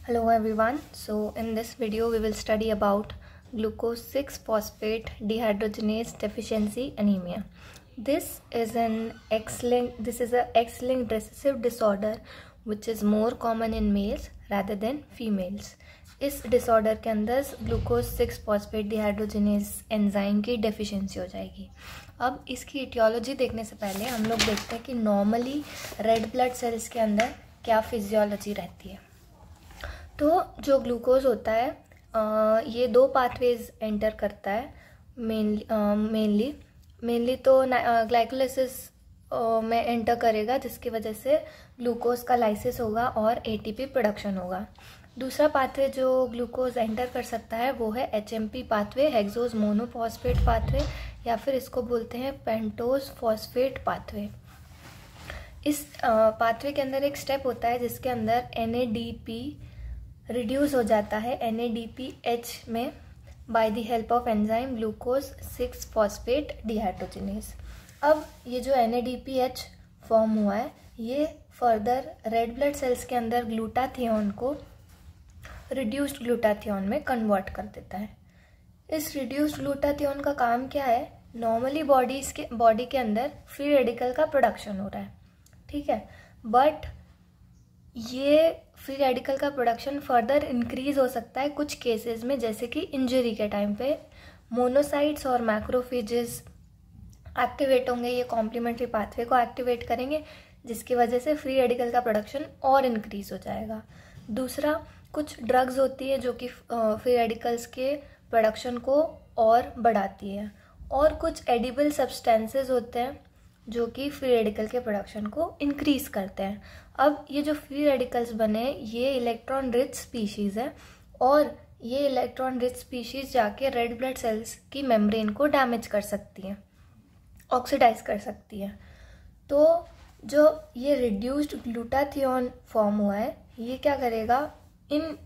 Hello everyone. So in this video we will study about glucose 6-phosphate dehydrogenase deficiency anemia. This is an X-linked recessive disorder which is more common in males rather than females. इस disorder के अंदर glucose six phosphate dehydrogenase enzyme की deficiency हो जाएगी। अब इसकी etiology देखने से पहले हम लोग देखते हैं कि नॉर्मली रेड ब्लड सेल्स के अंदर क्या फिजियोलॉजी रहती है। तो जो ग्लूकोज होता है ये दो पाथवेज एंटर करता है मेनली तो ग्लाइकोलाइसिस में एंटर करेगा, जिसकी वजह से ग्लूकोज का लाइसिस होगा और एटीपी प्रोडक्शन होगा। दूसरा पाथवे जो ग्लूकोज एंटर कर सकता है वो है HMP pathway, hexose monophosphate pathway, या फिर इसको बोलते हैं पेंटोज फॉस्फेट पाथवे। इस पाथवे के अंदर एक स्टेप होता है जिसके अंदर NADP रिड्यूस हो जाता है NADPH में by the help of enzyme glucose six phosphate dehydrogenase. अब ये जो NADPH फॉर्म हुआ है ये फर्दर रेड ब्लड सेल्स के अंदर ग्लूटाथियोन को रिड्यूस्ड ग्लूटाथियोन में कन्वर्ट कर देता है। इस रिड्यूस्ड ग्लूटाथियोन का काम क्या है? नॉर्मली बॉडी के अंदर फ्री रेडिकल का प्रोडक्शन हो रहा है, ठीक है, बट ये फ्री रेडिकल का प्रोडक्शन फर्दर इंक्रीज हो सकता है कुछ केसेस में, जैसे कि इंजरी के टाइम पे मोनोसाइट्स और मैक्रोफेजेस एक्टिवेट होंगे, ये कॉम्प्लीमेंट्री पाथवे को एक्टिवेट करेंगे, जिसकी वजह से फ्री रेडिकल का प्रोडक्शन और इंक्रीज हो जाएगा। दूसरा, कुछ ड्रग्स होती है जो कि फ्री रेडिकल्स के प्रोडक्शन को और बढ़ाती है, और कुछ एडिबल सब्सटेंसेस होते हैं जो कि फ्री रेडिकल के प्रोडक्शन को इंक्रीज करते हैं। अब ये जो फ्री रेडिकल्स बने ये इलेक्ट्रॉन रिच स्पीशीज़ है, और ये इलेक्ट्रॉन रिच स्पीशीज़ जाके रेड ब्लड सेल्स की मेम्ब्रेन को डैमेज कर सकती हैं, ऑक्सीडाइज कर सकती है। तो जो ये रिड्यूस्ड ग्लूटाथियोन फॉर्म हुआ है ये क्या करेगा, इन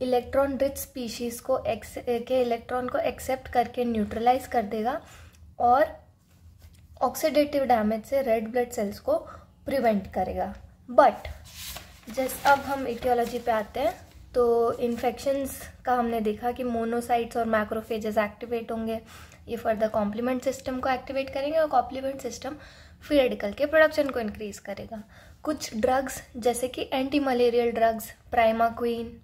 इलेक्ट्रॉन रिच स्पीशीज़ को के इलेक्ट्रॉन को एक्सेप्ट करके न्यूट्रलाइज कर देगा और ऑक्सीडेटिव डैमेज से रेड ब्लड सेल्स को प्रिवेंट करेगा। बट अब हम इटियोलॉजी पे आते हैं, तो इन्फेक्शंस का हमने देखा कि मोनोसाइट्स और मैक्रोफेजेस एक्टिवेट होंगे, ये फर्दर कॉम्प्लीमेंट सिस्टम को एक्टिवेट करेंगे और कॉम्प्लीमेंट सिस्टम फ्री रेडिकल के प्रोडक्शन को इंक्रीज करेगा। कुछ ड्रग्स जैसे कि anti malarial drugs, primaquine,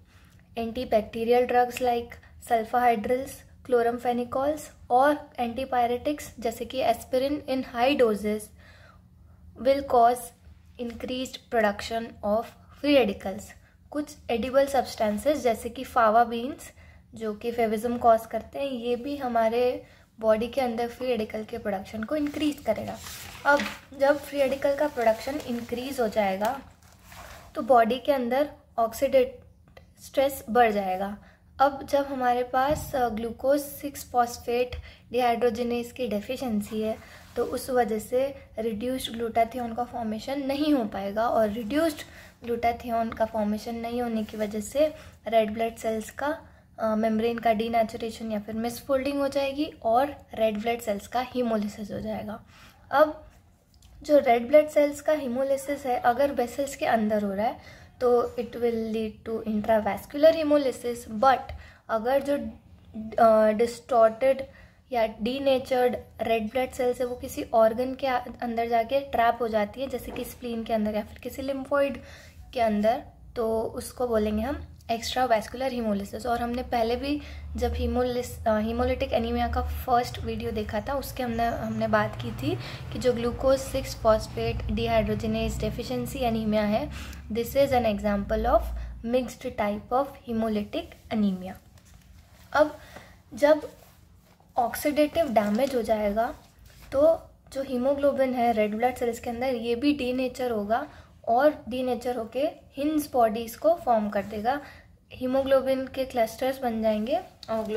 anti bacterial drugs like sulfhydryls, chloramphenicols, और एंटीपायरेटिक्स जैसे कि aspirin in high doses will cause increased production of free radicals. कुछ एडिबल सब्सटेंसेस जैसे कि फावा बीन्स जो कि फेविज्म कॉज करते हैं, ये भी हमारे बॉडी के अंदर फ्री रेडिकल के प्रोडक्शन को इंक्रीज करेगा। अब जब फ्री रेडिकल का प्रोडक्शन इंक्रीज हो जाएगा तो बॉडी के अंदर ऑक्सीडेट स्ट्रेस बढ़ जाएगा। अब जब हमारे पास ग्लूकोज 6-फॉस्फेट डिहाइड्रोजिनेज की डेफिशिएंसी है तो उस वजह से रिड्यूस्ड ग्लूटाथियोन का फॉर्मेशन नहीं हो पाएगा, और रिड्यूस्ड ग्लूटाथियोन का फॉर्मेशन नहीं होने की वजह से रेड ब्लड सेल्स का मेम्ब्रेन का डीनेचुरेशन या फिर मिसफोल्डिंग हो जाएगी और रेड ब्लड सेल्स का हीमोलिसिस हो जाएगा। अब जो रेड ब्लड सेल्स का हीमोलिसिस है अगर वेसल्स के अंदर हो रहा है तो it will lead to intravascular haemolysis, but अगर जो डिस्टॉर्टेड या डीनेचर्ड रेड ब्लड सेल्स है वो किसी ऑर्गन के अंदर जाके ट्रैप हो जाती है, जैसे कि स्प्लीन के अंदर या फिर किसी लिम्फोइड के अंदर, तो उसको बोलेंगे हम एक्स्ट्रा वैस्कुलर हीमोलिसिस। और हमने पहले भी जब हीमोलिटिक एनीमिया का फर्स्ट वीडियो देखा था उसके हमने बात की थी कि जो glucose six phosphate dehydrogenase deficiency anaemia है, this is an example of mixed type of haemolytic anaemia. अब जब ऑक्सीडेटिव डैमेज हो जाएगा तो जो हीमोग्लोबिन है रेड ब्लड सेल्स के अंदर ये भी डीनेचर होगा और डीनेचर होके हिंज बॉडीज़ को फॉर्म कर देगा। हीमोग्लोबिन के क्लस्टर्स बन जाएंगे और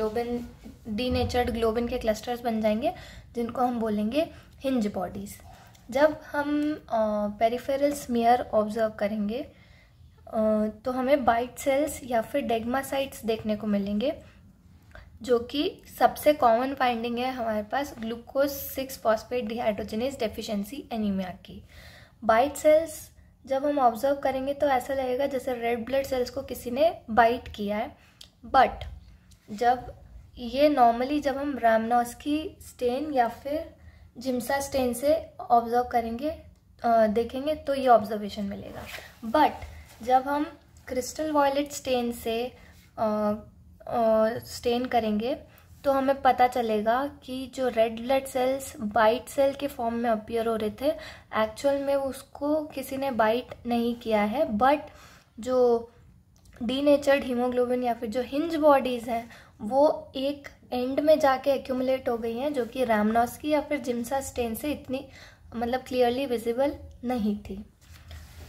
डीनेचर्ड ग्लोबिन के क्लस्टर्स बन जाएंगे जिनको हम बोलेंगे हिंज बॉडीज़। जब हम पेरिफेरल स्मीयर ऑब्जर्व करेंगे तो हमें बाइट सेल्स या फिर डेग्मासाइट्स देखने को मिलेंगे, जो कि सबसे कॉमन फाइंडिंग है हमारे पास glucose six phosphate dehydrogenase deficiency anaemia की। बाइट सेल्स जब हम ऑब्जर्व करेंगे तो ऐसा लगेगा जैसे रेड ब्लड सेल्स को किसी ने बाइट किया है, बट जब ये नॉर्मली जब हम रामनॉस्की स्टेन या फिर जिम्सा स्टेन से ऑब्जर्व करेंगे देखेंगे तो ये ऑब्जर्वेशन मिलेगा। बट जब हम क्रिस्टल वॉयलेट स्टेन से स्टेन करेंगे तो हमें पता चलेगा कि जो red blood cells bite cell के फॉर्म में अपीयर हो रहे थे, एक्चुअल में उसको किसी ने बाइट नहीं किया है, बट जो डीनेचर्ड हीमोग्लोबिन या फिर जो हिंज बॉडीज़ हैं वो एक एंड में जाके एक्यूमुलेट हो गई हैं, जो कि रामनॉस्की या फिर जिम्सा स्टेन से इतनी मतलब क्लियरली विजिबल नहीं थी।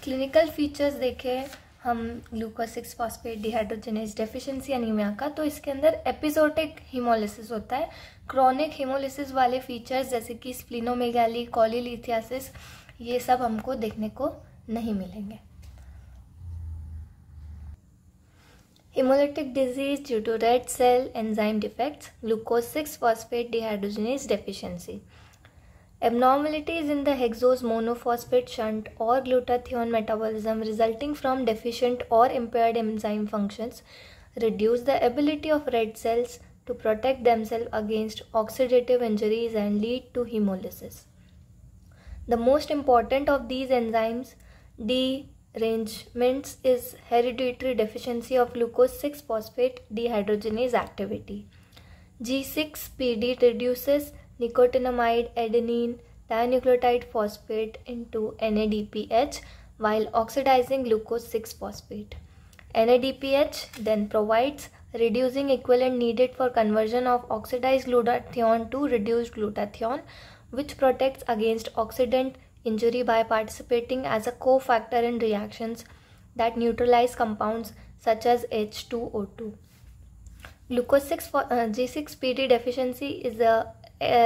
क्लिनिकल फीचर्स देखें हम glucose 6 phosphate dehydrogenase deficiency anaemia का, तो इसके अंदर एपिजोडिक हीमोलिसिस होता है। क्रॉनिक हीमोलिसिस वाले फीचर्स जैसे कि स्प्लिनोमेगाली, कॉलीलिथियासिस, ये सब हमको देखने को नहीं मिलेंगे। Hemolytic disease due to red cell enzyme defects, glucose 6-phosphate dehydrogenase deficiency. Abnormalities in the hexose monophosphate shunt or glutathione metabolism resulting from deficient or impaired enzyme functions reduce the ability of red cells to protect themselves against oxidative injuries and lead to hemolysis. The most important of these enzymes derangements is hereditary deficiency of glucose 6-phosphate dehydrogenase activity. G6PD reduces nicotinamide adenine dinucleotide phosphate into NADPH while oxidizing glucose 6-phosphate. NADPH then provides reducing equivalent needed for conversion of oxidized glutathione to reduced glutathione, which protects against oxidant injury by participating as a cofactor in reactions that neutralize compounds such as H2O2. Glucose 6 G6PD deficiency is a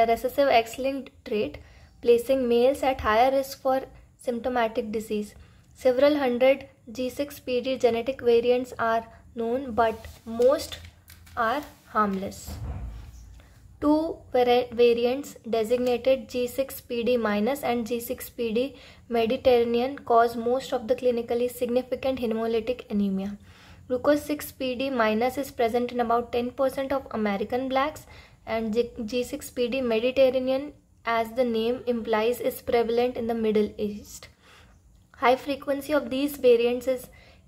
recessive X-linked trait, placing males at higher risk for symptomatic disease. Several hundred G6PD genetic variants are known, but most are harmless. Two variants designated G6PD- and G6PD Mediterranean cause most of the clinically significant hemolytic anemia. Glucose 6PD- is present in about 10% of American blacks, and G6PD Mediterranean, as the name implies, is prevalent in the Middle East. High frequency of these variants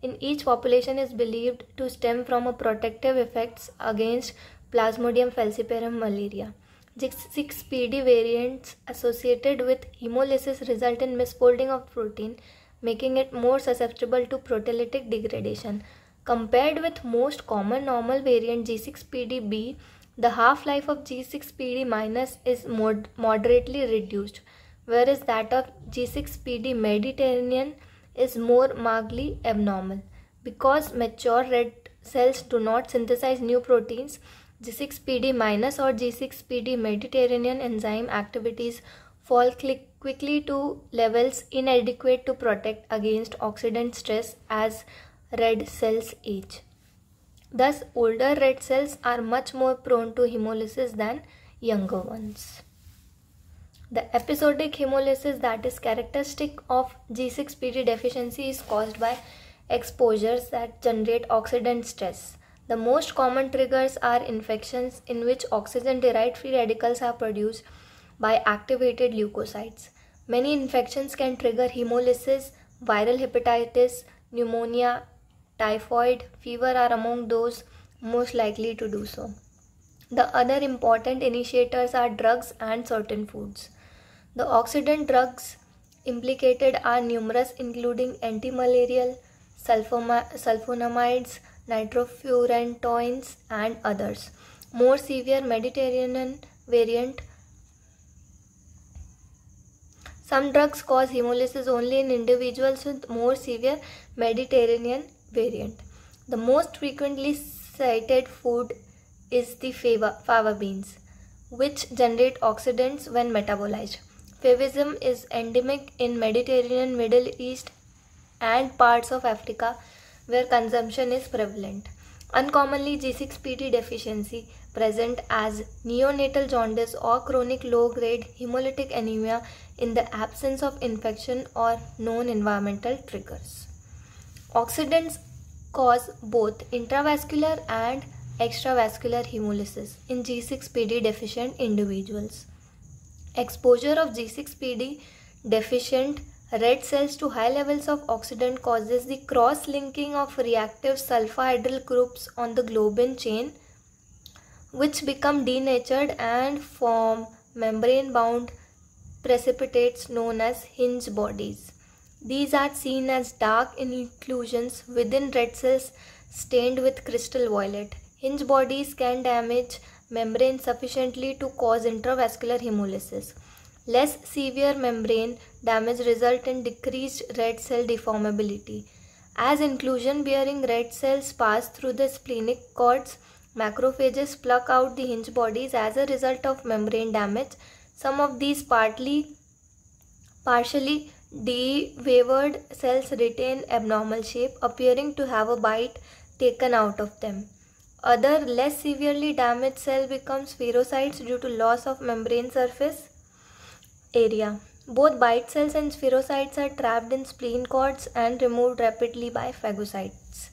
in each population is believed to stem from a protective effects against Plasmodium falciparum malaria. G6PD variants associated with hemolysis result in misfolding of protein, making it more susceptible to proteolytic degradation. Compared with most common normal variant G6PD-B, the half-life of G6PD- is moderately reduced, whereas that of G6PD Mediterranean is more markedly abnormal. Because mature red cells do not synthesize new proteins, G6PD- or G6PD Mediterranean enzyme activities fall quickly to levels inadequate to protect against oxidant stress as red cells age. Thus, older red cells are much more prone to hemolysis than younger ones. The episodic hemolysis that is characteristic of G6PD deficiency is caused by exposures that generate oxidant stress. The most common triggers are infections in which oxygen-derived free radicals are produced by activated leukocytes. Many infections can trigger hemolysis. Viral hepatitis, pneumonia, typhoid, fever are among those most likely to do so. The other important initiators are drugs and certain foods. The oxidant drugs implicated are numerous, including antimalarial, sulfonamides, nitrofurantoins, and others. More severe Mediterranean variant. Some drugs cause hemolysis only in individuals with more severe Mediterranean variant. The most frequently cited food is the fava beans, which generate oxidants when metabolized. Favism is endemic in Mediterranean, Middle East, and parts of Africa where consumption is prevalent. Uncommonly, G6PD deficiency present as neonatal jaundice or chronic low-grade hemolytic anemia in the absence of infection or known environmental triggers. Oxidants cause both intravascular and extravascular hemolysis in G6PD deficient individuals. Exposure of G6PD deficient red cells to high levels of oxidant causes the cross-linking of reactive sulfhydryl groups on the globin chain, which become denatured and form membrane-bound precipitates known as hinge bodies. These are seen as dark inclusions within red cells stained with crystal violet. Hinge bodies can damage membrane sufficiently to cause intravascular hemolysis. Less severe membrane damage results in decreased red cell deformability. As inclusion-bearing red cells pass through the splenic cords, macrophages pluck out the hinge bodies as a result of membrane damage. Some of these partially dewavered cells retain abnormal shape, appearing to have a bite taken out of them. Other less severely damaged cell become spherocytes due to loss of membrane surface area. Both bite cells and spherocytes are trapped in spleen cords and removed rapidly by phagocytes.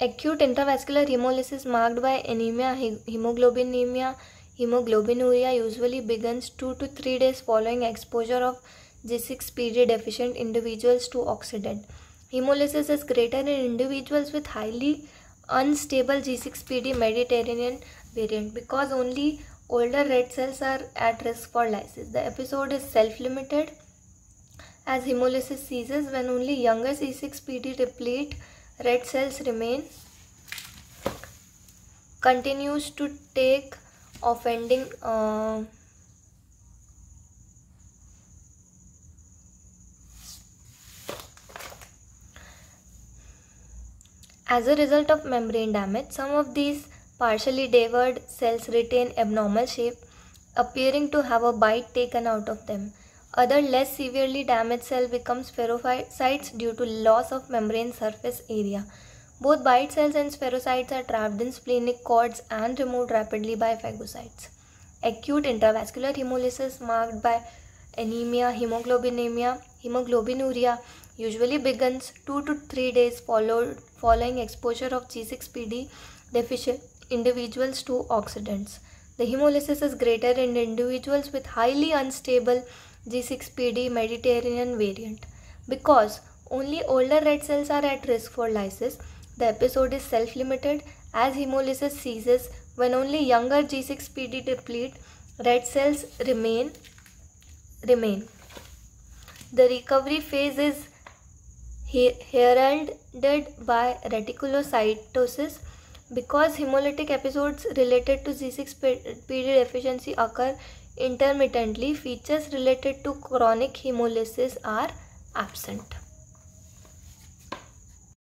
Acute intravascular hemolysis marked by anemia, hemoglobinemia, hemoglobinuria usually begins 2 to 3 days following exposure of G6PD deficient individuals to oxidant. Hemolysis is greater in individuals with highly unstable G6PD Mediterranean variant because only older red cells are at risk for lysis. The episode is self-limited as hemolysis ceases when only younger G6PD replete red cells remain. Continues to take offending As a result of membrane damage, some of these partially devoured cells retain abnormal shape, appearing to have a bite taken out of them. Other less severely damaged cells become spherocytes due to loss of membrane surface area. Both bite cells and spherocytes are trapped in splenic cords and removed rapidly by phagocytes. Acute intravascular hemolysis marked by anemia, hemoglobinemia, hemoglobinuria usually begins 2 to 3 days following exposure of G6PD deficient individuals to oxidants. The hemolysis is greater in individuals with highly unstable G6PD Mediterranean variant. Because only older red cells are at risk for lysis, the episode is self-limited as hemolysis ceases when only younger G6PD deplete red cells remain. The recovery phase is heralded by reticulocytosis. Because hemolytic episodes related to G6PD deficiency occur intermittently, features related to chronic hemolysis are absent.